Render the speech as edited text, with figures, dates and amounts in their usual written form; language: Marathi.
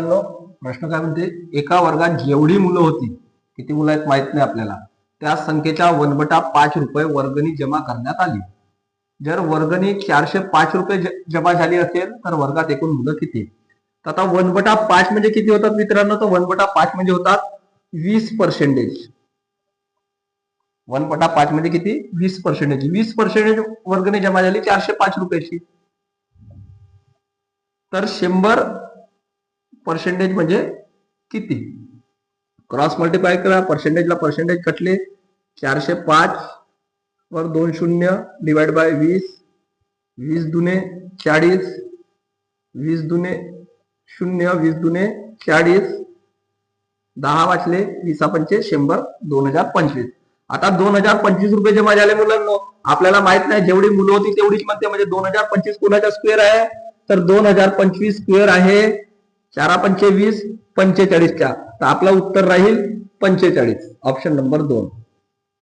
मुलांना प्रश्न काय म्हणते, एका वर्गात जेवढी मुलं होती, किती मुलं आहेत माहित नाही आपल्याला, त्या संख्येच्या 1/5 रुपये वर्गणी जमा करण्यात आली. जर वर्गणी 405 रुपये जमा झाली असेल तर वर्गात एकूण मुलं किती? तर आता 1/5 म्हणजे किती होतात मित्रांनो? तर 1/5 म्हणजे होतात 20%. 1/5 म्हणजे किती? 20%. 20% वर्गणी जमा झाली 405 रुपयाची. तर 100% म्हणजे किती? क्रॉस मल्टिप्लाय करा, पर्सेंटेजला पर्सेंटेज कटले, 405 वर 2 शून्य डिवाइड बाय 20, 20 दुने 40, 20 दुने 0, 20 दुने 40, 10 वाचले, 20 पंचे 100, 2025. आता 2025 रुपये जमा झाले मुलांना. आपल्याला माहित नाही जेवढी मुलं होती तेवढीच म्हणते, म्हणजे 2025 कोणाचा स्क्वेअर आहे? तर 2025 स्क्वेअर आहे 4 पंचे 20, 45च्या. तर आपलं उत्तर राहील 45, ऑप्शन नंबर 2.